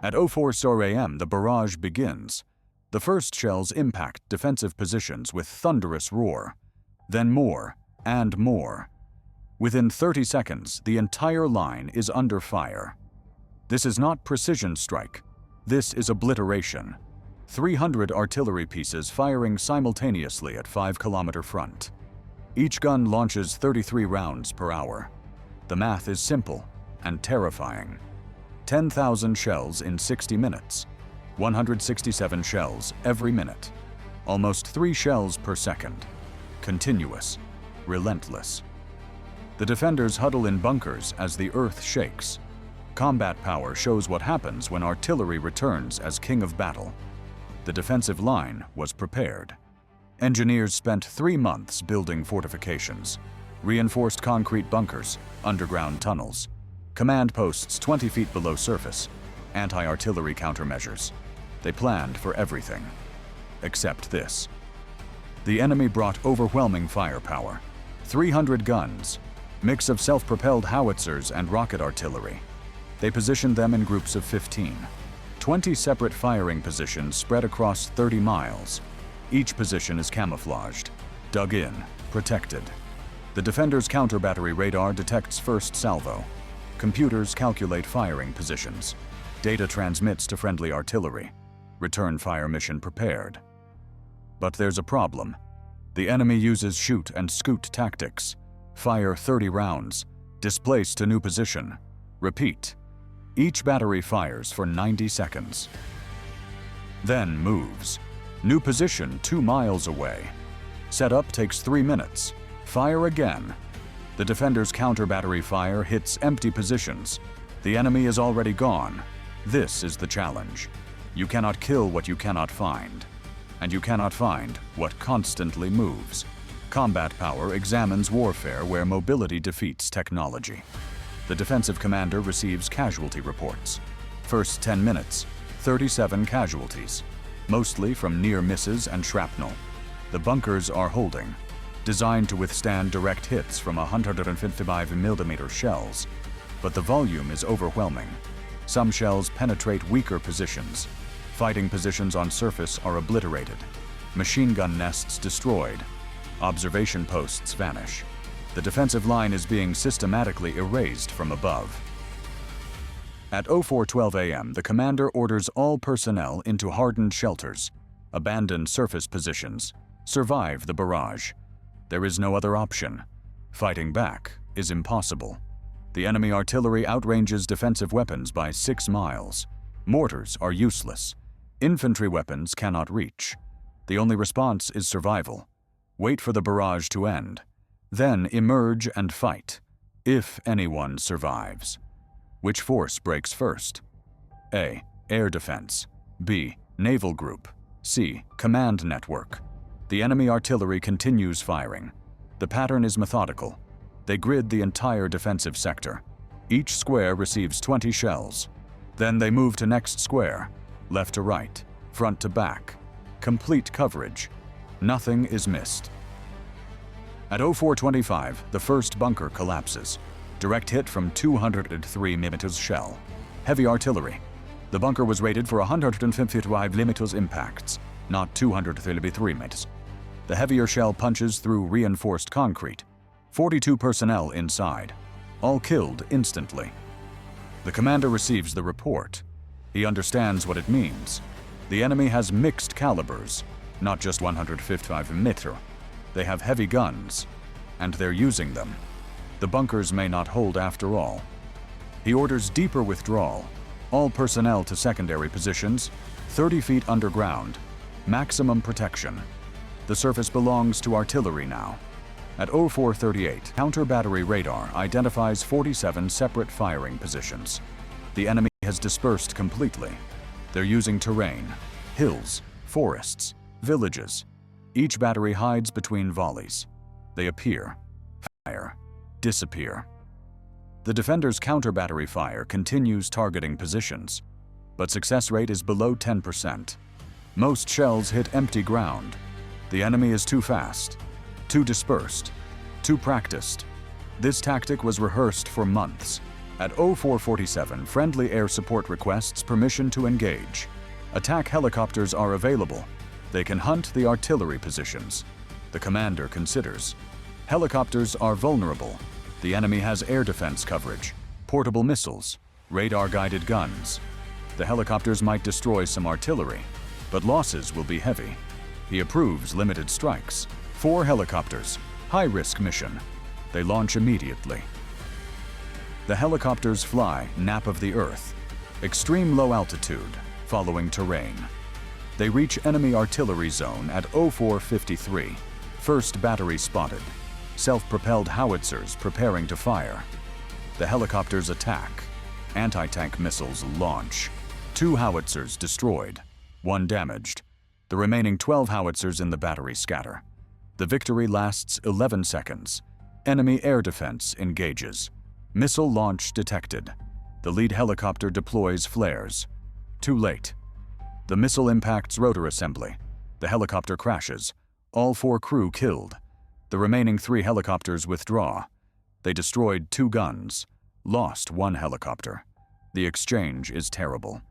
At 04 a.m., the barrage begins. The first shells impact defensive positions with thunderous roar, then more and more. Within 30 seconds, the entire line is under fire. This is not precision strike. This is obliteration. 300 artillery pieces firing simultaneously at 5-kilometer front. Each gun launches 33 rounds per hour. The math is simple and terrifying. 10,000 shells in 60 minutes. 167 shells every minute. Almost 3 shells per second. Continuous, relentless. The defenders huddle in bunkers as the earth shakes. Combat power shows what happens when artillery returns as king of battle. The defensive line was prepared. Engineers spent 3 months building fortifications, reinforced concrete bunkers, underground tunnels, command posts 20 feet below surface, anti-artillery countermeasures. They planned for everything, except this. The enemy brought overwhelming firepower. 300 guns, mix of self-propelled howitzers and rocket artillery. They positioned them in groups of 15. 20 separate firing positions spread across 30 miles. Each position is camouflaged, dug in, protected. The defender's counter-battery radar detects first salvo. Computers calculate firing positions. Data transmits to friendly artillery. Return fire mission prepared. But there's a problem. The enemy uses shoot and scoot tactics. Fire 30 rounds. Displace to new position. Repeat. Each battery fires for 90 seconds. Then moves. New position 2 miles away. Setup takes 3 minutes. Fire again. The defender's counter-battery fire hits empty positions. The enemy is already gone. This is the challenge. You cannot kill what you cannot find. And you cannot find what constantly moves. Combat power examines warfare where mobility defeats technology. The defensive commander receives casualty reports. First 10 minutes, 37 casualties, mostly from near misses and shrapnel. The bunkers are holding, designed to withstand direct hits from 155mm shells, but the volume is overwhelming. Some shells penetrate weaker positions. Fighting positions on surface are obliterated. Machine gun nests destroyed. Observation posts vanish. The defensive line is being systematically erased from above. At 04:12 a.m., the commander orders all personnel into hardened shelters, abandon surface positions, survive the barrage. There is no other option. Fighting back is impossible. The enemy artillery outranges defensive weapons by 6 miles. Mortars are useless. Infantry weapons cannot reach. The only response is survival. Wait for the barrage to end. Then emerge and fight, if anyone survives. Which force breaks first? A. Air defense. B. Naval group. C. Command network. The enemy artillery continues firing. The pattern is methodical. They grid the entire defensive sector. Each square receives 20 shells. Then they move to next square, left to right, front to back. Complete coverage. Nothing is missed. At 04:25, the first bunker collapses. Direct hit from 203mm shell. Heavy artillery. The bunker was rated for 155mm impacts, not 233mm. The heavier shell punches through reinforced concrete. 42 personnel inside, all killed instantly. The commander receives the report. He understands what it means. The enemy has mixed calibers, not just 155mm. They have heavy guns, and they're using them. The bunkers may not hold after all. He orders deeper withdrawal. All personnel to secondary positions, 30 feet underground. Maximum protection. The surface belongs to artillery now. At 04:38, counter-battery radar identifies 47 separate firing positions. The enemy has dispersed completely. They're using terrain, hills, forests, villages. Each battery hides between volleys. They appear, fire, disappear. The defender's counter-battery fire continues targeting positions, but success rate is below 10%. Most shells hit empty ground. The enemy is too fast, too dispersed, too practiced. This tactic was rehearsed for months. At 0447, friendly air support requests permission to engage. Attack helicopters are available. They can hunt the artillery positions. The commander considers. Helicopters are vulnerable. The enemy has air defense coverage, portable missiles, radar-guided guns. The helicopters might destroy some artillery, but losses will be heavy. He approves limited strikes. 4 helicopters, high-risk mission. They launch immediately. The helicopters fly nap of the Earth, extreme low altitude, following terrain. They reach enemy artillery zone at 0453. First battery spotted. Self-propelled howitzers preparing to fire. The helicopters attack. Anti-tank missiles launch. 2 howitzers destroyed, 1 damaged. The remaining 12 howitzers in the battery scatter. The victory lasts 11 seconds. Enemy air defense engages. Missile launch detected. The lead helicopter deploys flares. Too late. The missile impacts rotor assembly. The helicopter crashes. All 4 crew killed. The remaining 3 helicopters withdraw. They destroyed 2 guns. Lost 1 helicopter. The exchange is terrible.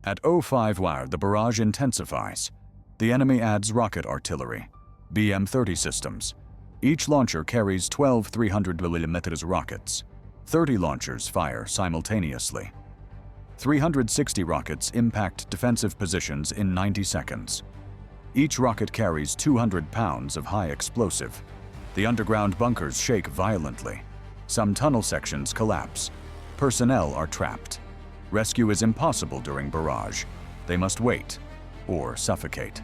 At 05 the barrage intensifies. The enemy adds rocket artillery, BM-30 systems. Each launcher carries 12 300mm rockets. 30 launchers fire simultaneously. 360 rockets impact defensive positions in 90 seconds. Each rocket carries 200 pounds of high explosive. The underground bunkers shake violently. Some tunnel sections collapse. Personnel are trapped. Rescue is impossible during barrage. They must wait or suffocate.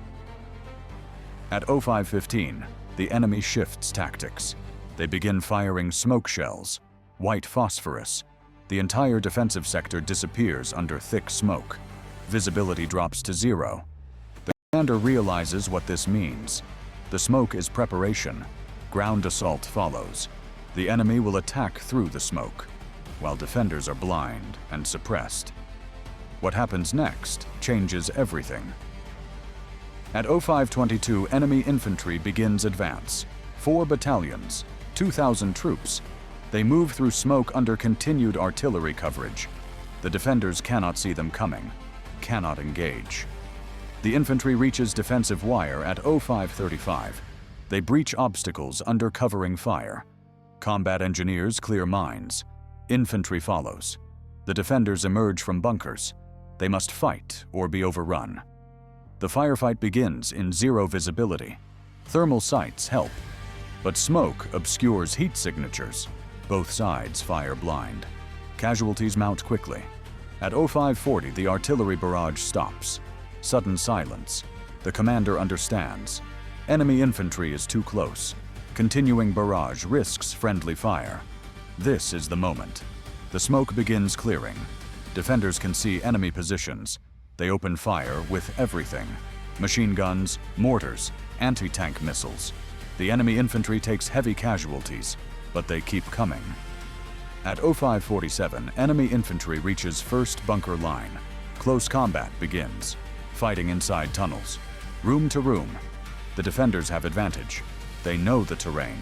At 0515, the enemy shifts tactics. They begin firing smoke shells, white phosphorus. The entire defensive sector disappears under thick smoke. Visibility drops to 0. The commander realizes what this means. The smoke is preparation. Ground assault follows. The enemy will attack through the smoke, while defenders are blind and suppressed. What happens next changes everything. At 0522, enemy infantry begins advance. 4 battalions, 2,000 troops. They move through smoke under continued artillery coverage. The defenders cannot see them coming, cannot engage. The infantry reaches defensive wire at 0535. They breach obstacles under covering fire. Combat engineers clear mines. Infantry follows. The defenders emerge from bunkers. They must fight or be overrun. The firefight begins in 0 visibility. Thermal sights help, but smoke obscures heat signatures. Both sides fire blind. Casualties mount quickly. At 0540, the artillery barrage stops. Sudden silence. The commander understands. Enemy infantry is too close. Continuing barrage risks friendly fire. This is the moment. The smoke begins clearing. Defenders can see enemy positions. They open fire with everything. Machine guns, mortars, anti-tank missiles. The enemy infantry takes heavy casualties, but they keep coming. At 0547, enemy infantry reaches first bunker line. Close combat begins. Fighting inside tunnels. Room to room. The defenders have advantage. They know the terrain.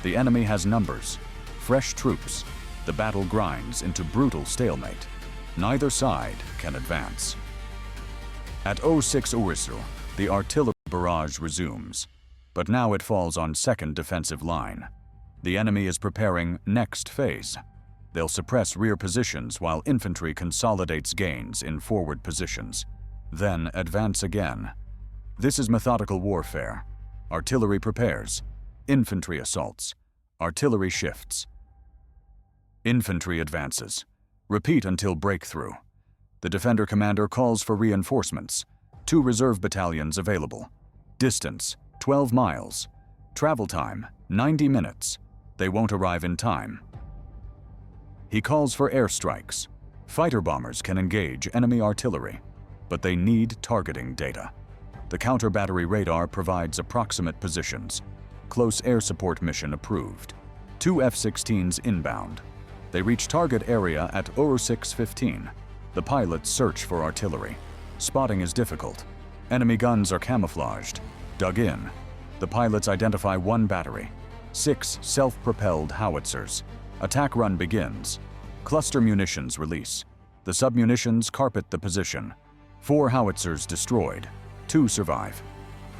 The enemy has numbers. Fresh troops. The battle grinds into brutal stalemate. Neither side can advance. At 06 Ursel, the artillery barrage resumes, but now it falls on second defensive line. The enemy is preparing next phase. They'll suppress rear positions while infantry consolidates gains in forward positions, then advance again. This is methodical warfare. Artillery prepares. Infantry assaults. Artillery shifts. Infantry advances. Repeat until breakthrough. The defender commander calls for reinforcements. 2 reserve battalions available. Distance, 12 miles. Travel time, 90 minutes. They won't arrive in time. He calls for airstrikes. Fighter bombers can engage enemy artillery, but they need targeting data. The counter-battery radar provides approximate positions. Close air support mission approved. 2 F-16s inbound. They reach target area at 0615. The pilots search for artillery. Spotting is difficult. Enemy guns are camouflaged. Dug in. The pilots identify 1 battery. 6 self-propelled howitzers. Attack run begins. Cluster munitions release. The submunitions carpet the position. 4 howitzers destroyed. 2 survive.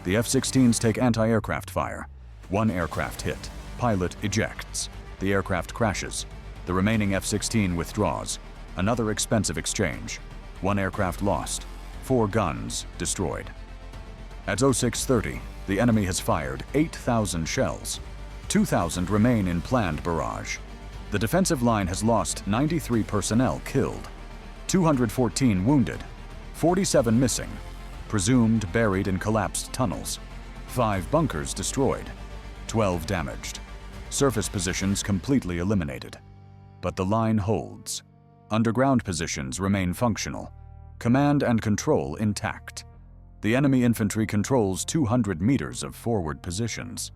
The F-16s take anti-aircraft fire. 1 aircraft hit. Pilot ejects. The aircraft crashes. The remaining F-16 withdraws. Another expensive exchange. 1 aircraft lost. 4 guns destroyed. At 0630, the enemy has fired 8,000 shells. 2,000 remain in planned barrage. The defensive line has lost 93 personnel killed, 214 wounded, 47 missing, presumed buried in collapsed tunnels, 5 bunkers destroyed, 12 damaged, surface positions completely eliminated. But the line holds. Underground positions remain functional, command and control intact. The enemy infantry controls 200 meters of forward positions,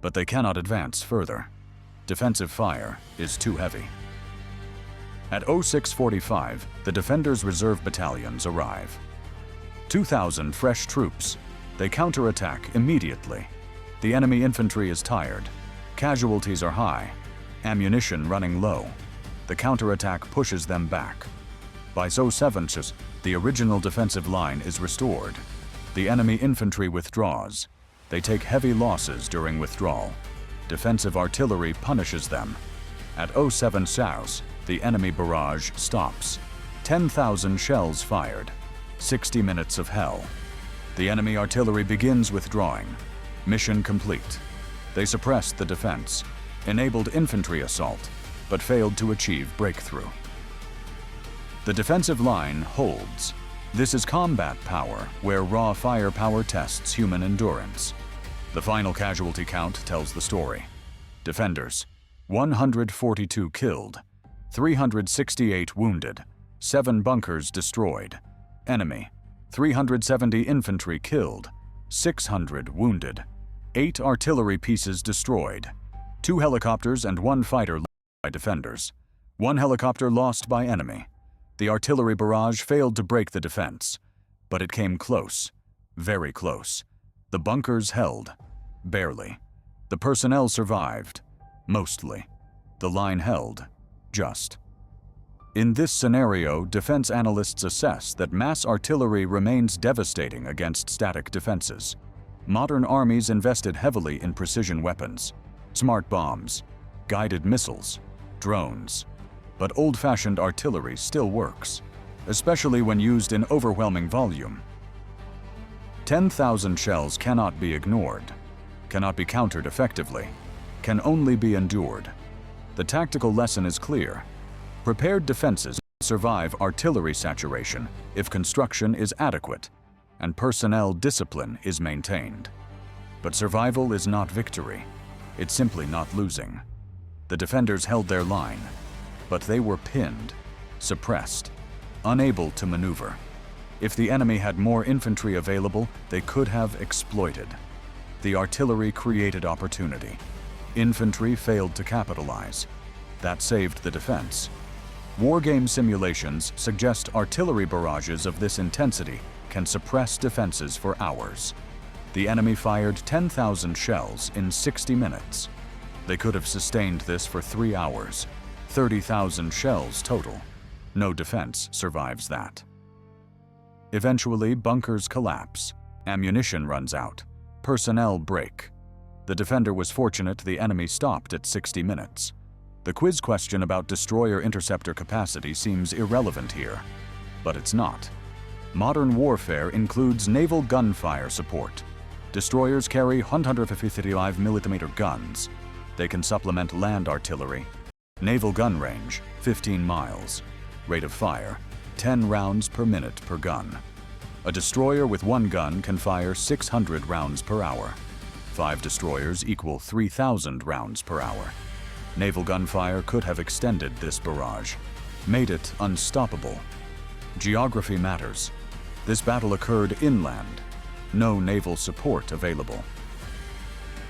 but they cannot advance further. Defensive fire is too heavy. At 0645, the Defenders' reserve battalions arrive. 2,000 fresh troops. They counterattack immediately. The enemy infantry is tired. Casualties are high. Ammunition running low. The counterattack pushes them back. By 07, the original defensive line is restored. The enemy infantry withdraws. They take heavy losses during withdrawal. Defensive artillery punishes them. At 07 South, the enemy barrage stops. 10,000 shells fired. 60 minutes of hell. The enemy artillery begins withdrawing. Mission complete. They suppressed the defense, enabled infantry assault, but failed to achieve breakthrough. The defensive line holds. This is combat power, where raw firepower tests human endurance. The final casualty count tells the story. Defenders, 142 killed, 368 wounded, 7 bunkers destroyed. Enemy, 370 infantry killed, 600 wounded, 8 artillery pieces destroyed, 2 helicopters and 1 fighter lost by defenders, 1 helicopter lost by enemy. The artillery barrage failed to break the defense, but it came close, very close. The bunkers held, barely. The personnel survived, mostly. The line held, just. In this scenario, defense analysts assess that mass artillery remains devastating against static defenses. Modern armies invested heavily in precision weapons, smart bombs, guided missiles, drones. But old-fashioned artillery still works, especially when used in overwhelming volume. 10,000 shells cannot be ignored, cannot be countered effectively, can only be endured. The tactical lesson is clear. Prepared defenses survive artillery saturation if construction is adequate and personnel discipline is maintained. But survival is not victory. It's simply not losing. The defenders held their line, but they were pinned, suppressed, unable to maneuver. If the enemy had more infantry available, they could have exploited. The artillery created opportunity. Infantry failed to capitalize. That saved the defense. Wargame simulations suggest artillery barrages of this intensity can suppress defenses for hours. The enemy fired 10,000 shells in 60 minutes. They could have sustained this for 3 hours. 30,000 shells total. No defense survives that. Eventually, bunkers collapse. Ammunition runs out. Personnel break. The defender was fortunate the enemy stopped at 60 minutes. The quiz question about destroyer-interceptor capacity seems irrelevant here, but it's not. Modern warfare includes naval gunfire support. Destroyers carry 155mm guns. They can supplement land artillery. Naval gun range, 15 miles. Rate of fire, 10 rounds per minute per gun. A destroyer with 1 gun can fire 600 rounds per hour. 5 destroyers equal 3,000 rounds per hour. Naval gunfire could have extended this barrage, made it unstoppable. Geography matters. This battle occurred inland. No naval support available.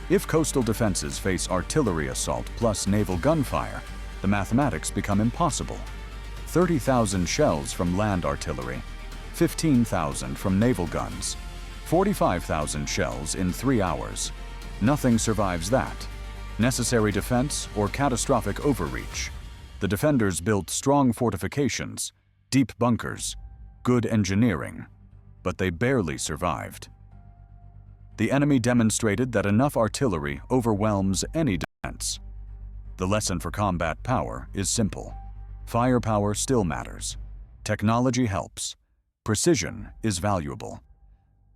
If coastal defenses face artillery assault plus naval gunfire, the mathematics become impossible. 30,000 shells from land artillery, 15,000 from naval guns, 45,000 shells in 3 hours. Nothing survives that. necessary defense, or catastrophic overreach. The defenders built strong fortifications, deep bunkers, good engineering, but they barely survived. The enemy demonstrated that enough artillery overwhelms any defense. The lesson for combat power is simple. Firepower still matters. Technology helps. Precision is valuable.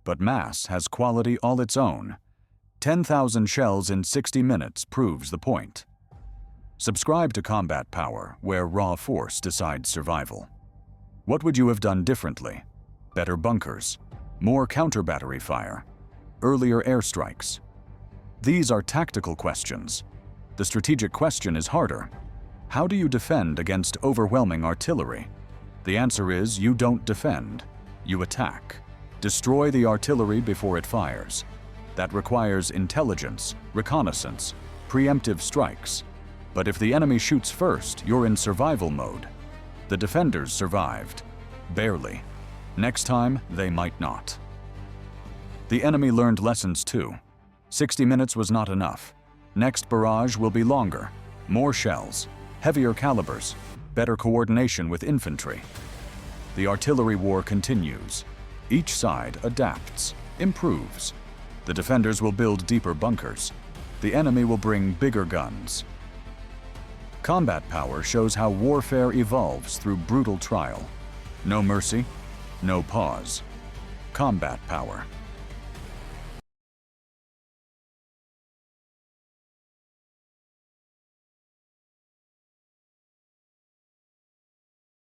But mass has quality all its own. 10,000 shells in 60 minutes proves the point. Subscribe to Combat Power, where raw force decides survival. What would you have done differently? Better bunkers, more counter-battery fire, earlier airstrikes. These are tactical questions. The strategic question is harder. How do you defend against overwhelming artillery? The answer is you don't defend, you attack. Destroy the artillery before it fires. That requires intelligence, reconnaissance, preemptive strikes. But if the enemy shoots first, you're in survival mode. The defenders survived. Barely. Next time, they might not. The enemy learned lessons too. 60 minutes was not enough. Next barrage will be longer. More shells, heavier calibers, better coordination with infantry. The artillery war continues. Each side adapts, improves. The defenders will build deeper bunkers. The enemy will bring bigger guns. Combat Power shows how warfare evolves through brutal trial. No mercy, no pause. Combat Power.